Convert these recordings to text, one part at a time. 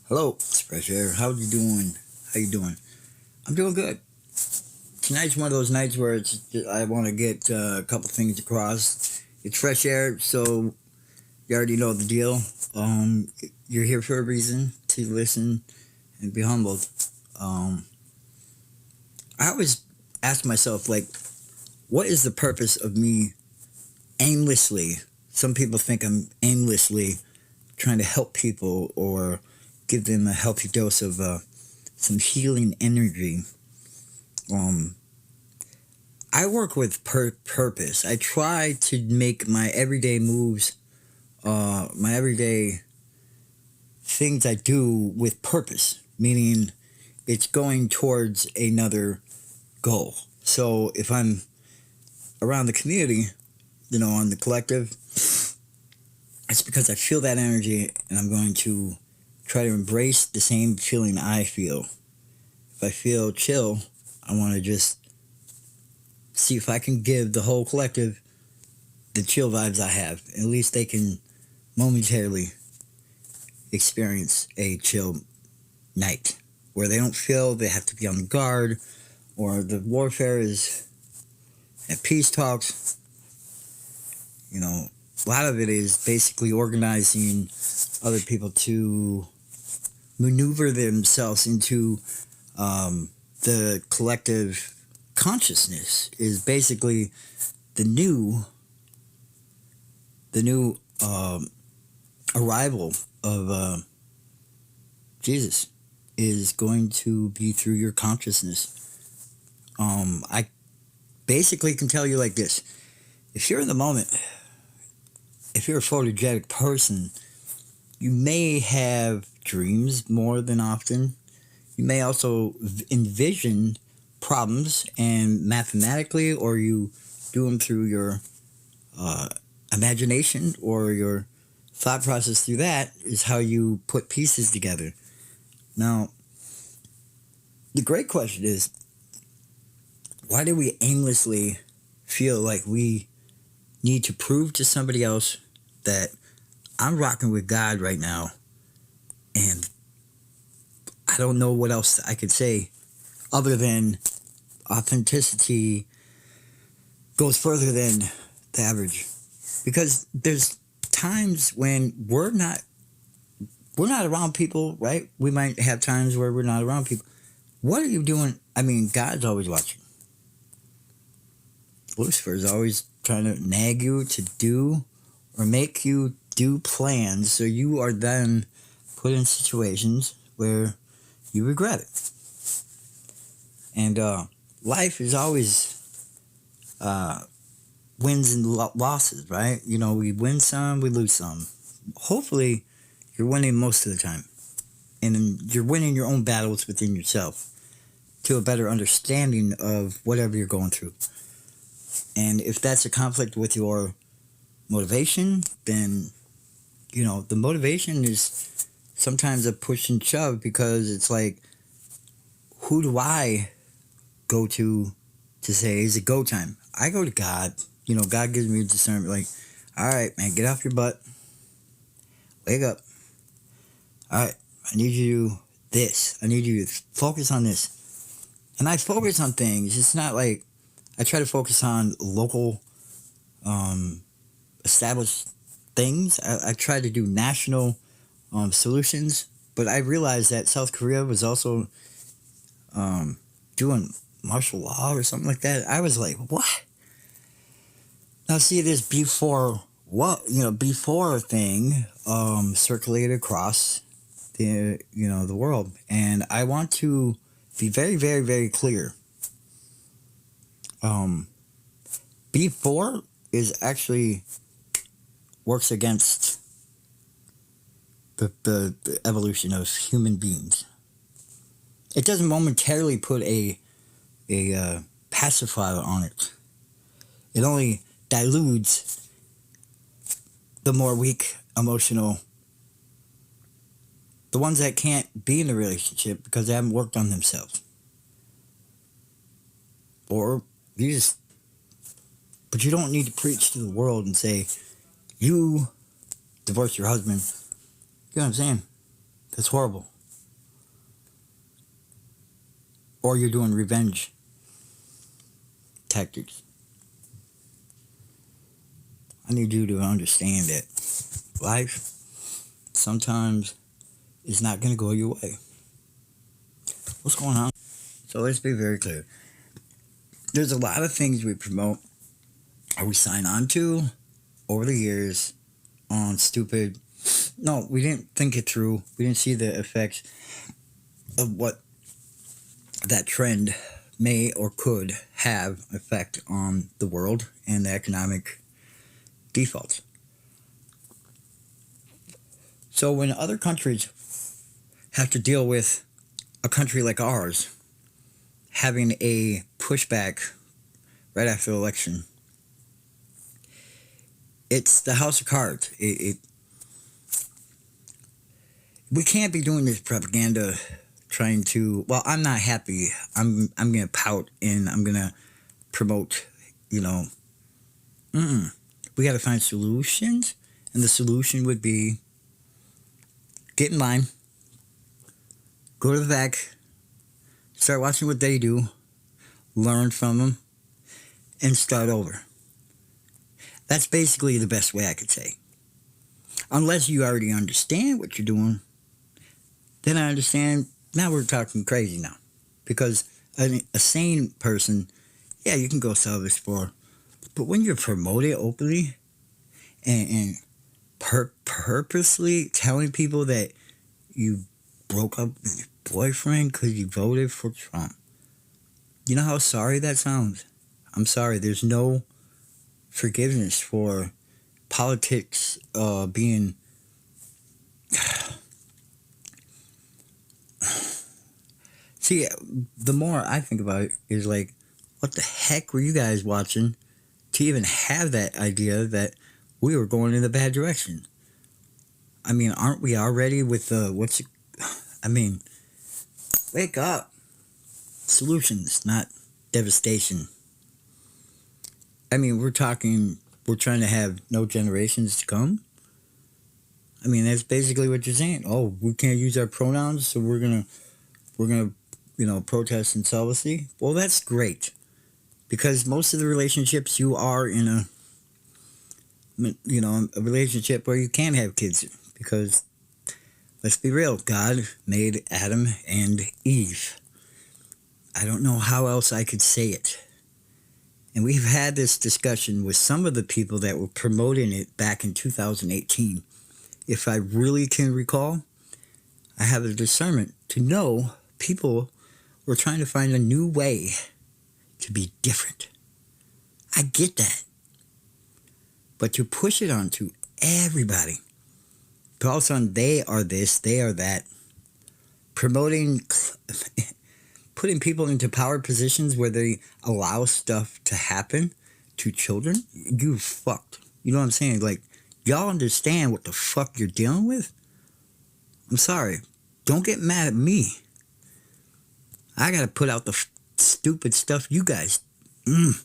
Hello, it's FreshAir. How you doing? How you doing? I'm doing good. Tonight's one of those nights where I want to get a couple things across. It's fresh air, so you already know the deal. Um, you're here for a reason to listen and be humbled. Um, I always ask myself, like, what is the purpose of me aimlessly? Some people think I'm aimlessly trying to help people or give them a healthy dose of some healing energy. Um, I work with purpose. I try to make my everyday moves, my everyday things I do with purpose, meaning it's going towards another goal. So if I'm around the community, on the collective, it's because I feel that energy and I'm going to try to embrace the same feeling I feel. If I feel chill, I want to just see if I can give the whole collective the chill vibes I have. At least they can momentarily experience a chill night where they don't feel they have to be on guard or the warfare is at peace talks. A lot of it is basically organizing other people to maneuver themselves into the collective consciousness is basically the new arrival of Jesus is going to be through your consciousness. I basically can tell you like this: if you're in the moment, if you're a photogenic person, you may have dreams more than often. You may also envision problems and mathematically, or you do them through your imagination or your thought process through that is how you put pieces together. Now, the great question is, why do we aimlessly feel like we need to prove to somebody else that I'm rocking with God right now and I don't know what else I could say other than authenticity goes further than the average? Because there's times when we're not around people, right? We might have times where we're not around people. What are you doing? I mean, God's always watching. Lucifer's always trying to nag you to do or make you do plans so you are then put in situations where you regret it. And life is always wins and losses, right? We win some, we lose some. Hopefully, you're winning most of the time. And you're winning your own battles within yourself to a better understanding of whatever you're going through. And if that's a conflict with your motivation, then, the motivation is sometimes a push and shove because it's like, who do I go to say, is it go time? I go to God. God gives me discernment. Like, all right, man, get off your butt. Wake up. All right, I need you to do this. I need you to focus on this. And I focus on things. It's not like I try to focus on local, established things. I try to do national solutions. But I realized that South Korea was also doing martial law or something like that. I was like, what? Now see, this before thing circulated across the world, and I want to be very, very, very clear. Before is actually works against the evolution of human beings. It doesn't momentarily put a pacifier on it. It only dilutes the more weak, emotional, the ones that can't be in a relationship because they haven't worked on themselves. Or but you don't need to preach to the world and say, you divorce your husband. You know what I'm saying? That's horrible. or you're doing revenge tactics. I need you to understand that life sometimes is not going to go your way. What's going on? So let's be very clear. There's a lot of things we promote or we sign on to over the years on stupid. No, we didn't think it through. We didn't see the effects of what that trend may or could have effect on the world and the economic defaults. So when other countries have to deal with a country like ours having a pushback right after the election, it's the house of cards. We can't be doing this propaganda trying to, well, I'm not happy. I'm going to pout and I'm going to promote, We got to find solutions, and the solution would be get in line, go to the back, start watching what they do, learn from them, and start over. That's basically the best way I could say. Unless you already understand what you're doing, then I understand. Now we're talking crazy now. Because a sane person, yeah, you can go sell this for. But when you're promoting openly and purposely telling people that you broke up with your boyfriend because you voted for Trump, you know how sorry that sounds? I'm sorry. There's no forgiveness for politics being... See, the more I think about it is like, what the heck were you guys watching to even have that idea that we were going in the bad direction? I mean, aren't we already with the, wake up. Solutions, not devastation. I mean, we're trying to have no generations to come. I mean, that's basically what you're saying. Oh, we can't use our pronouns, so we're gonna protest in celibacy. Well, that's great, because most of the relationships you are in a relationship where you can have kids, because let's be real, God made Adam and Eve. I don't know how else I could say it. And we've had this discussion with some of the people that were promoting it back in 2018. If I really can recall, I have the discernment to know people were trying to find a new way to be different. I get that. But to push it onto everybody, but all of a sudden they are this, they are that, putting people into power positions where they allow stuff to happen to children, you fucked. You know what I'm saying? Like, y'all understand what the fuck you're dealing with? I'm sorry. Don't get mad at me. I gotta put out the stupid stuff you guys and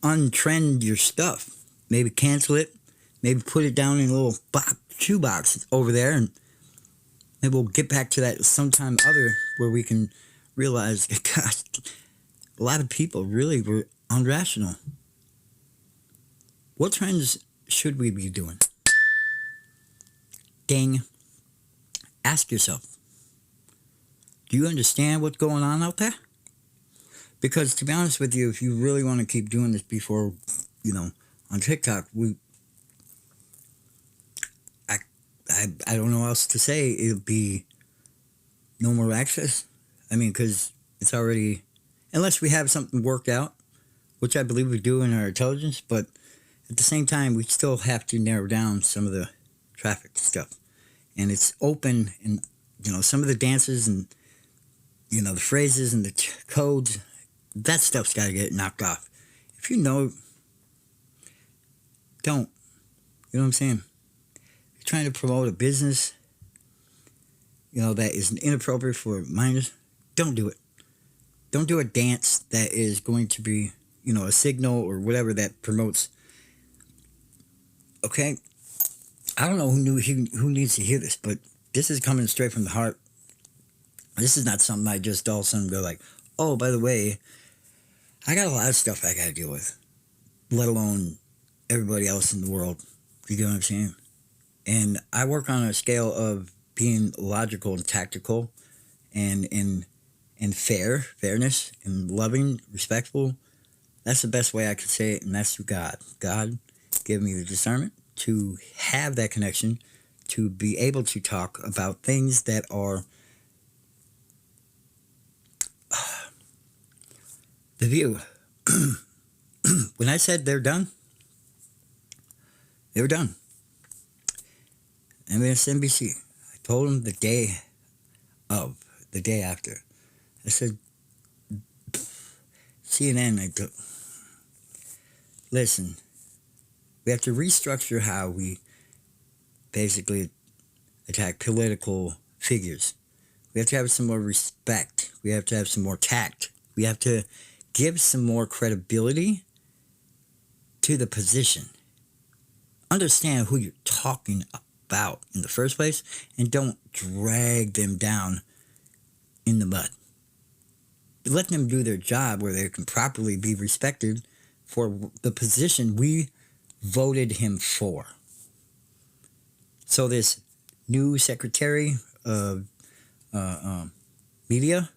untrend your stuff. Maybe cancel it. Maybe put it down in a little shoebox over there, and maybe we'll get back to that sometime other where we can realize, gosh, a lot of people really were irrational. What trends should we be doing? Dang. Ask yourself, do you understand what's going on out there? Because to be honest with you, if you really want to keep doing this before, on TikTok, I don't know what else to say. It'll be no more access. I mean, because it's already, unless we have something worked out, which I believe we do in our intelligence, but at the same time, we still have to narrow down some of the traffic stuff. And it's open, and, some of the dances and, the phrases and the codes, that stuff's got to get knocked off. If you know, don't. You know what I'm saying? You're trying to promote a business, that is inappropriate for minors. Don't do it. Don't do a dance that is going to be, a signal or whatever that promotes. Okay? I don't know who needs to hear this, but this is coming straight from the heart. This is not something I just all of a sudden go like, Oh, by the way, I got a lot of stuff I got to deal with, let alone everybody else in the world. You get what I'm saying? And I work on a scale of being logical and tactical and fairness, and loving, respectful. That's the best way I could say it, and that's through God. God gave me the discernment to have that connection, to be able to talk about things that are the view. When I said they're done, they were done. MSNBC. I told them the day after. I said, CNN, listen, we have to restructure how we basically attack political figures. We have to have some more respect. We have to have some more tact. We have to give some more credibility to the position. Understand who you're talking about in the first place, and don't drag them down in the mud. Let them do their job where they can properly be respected for the position we voted him for. So this new secretary of media,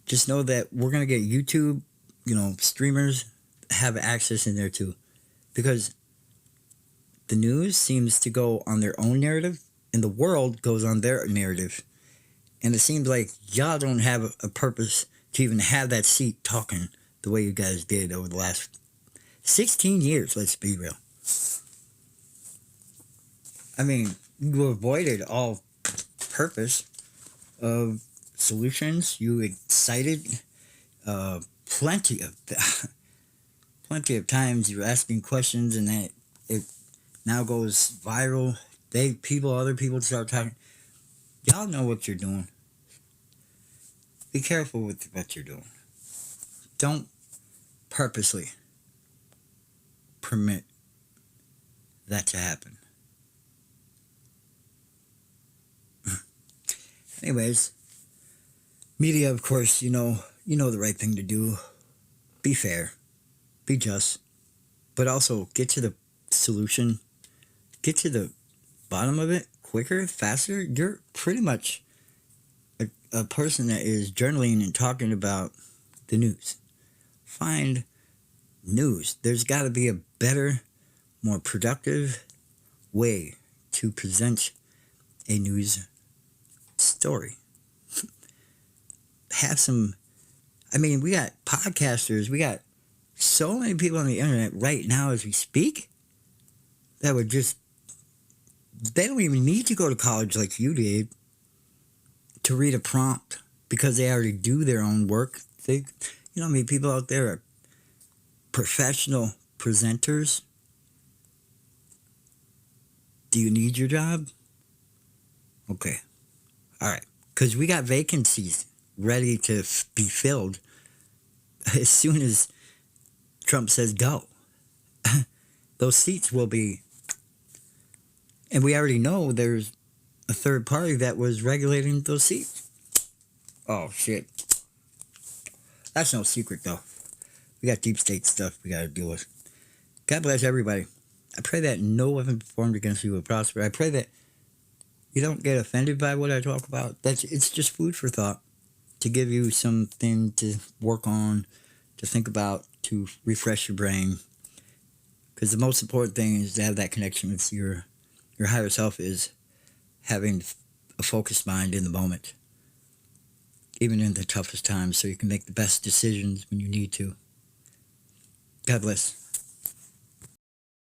just know that we're going to get YouTube, streamers have access in there too. Because the news seems to go on their own narrative, and the world goes on their narrative. And it seems like y'all don't have a purpose to even have that seat talking the way you guys did over the last 16 years, let's be real. I mean, you avoided all purpose of solutions. You excited plenty of times you're asking questions, and that it now goes viral. Other people start talking. Y'all know what you're doing. Be careful with what you're doing. Don't purposely permit that to happen. Anyways, media, of course, you know the right thing to do. Be fair, be just, but also get to the solution. Get to the bottom of it quicker, faster. You're pretty much a person that is journaling and talking about the news. Find news. There's got to be a better, more productive way to present a news story. Have some, we got podcasters, we got so many people on the internet right now as we speak that would they don't even need to go to college like you did to read a prompt, because they already do their own work. People out there are professional presenters. Do you need your job? Okay. All right. Because we got vacancies ready to be filled as soon as Trump says go. Those seats will be... And we already know there's a third party that was regulating those seats. Oh, shit. That's no secret, though. We got deep state stuff we got to deal with. God bless everybody. I pray that no weapon formed against you will prosper. I pray that you don't get offended by what I talk about. It's just food for thought, to give you something to work on, to think about, to refresh your brain. Because the most important thing is to have that connection with your higher self, is having a focused mind in the moment, even in the toughest times, so you can make the best decisions when you need to. God bless.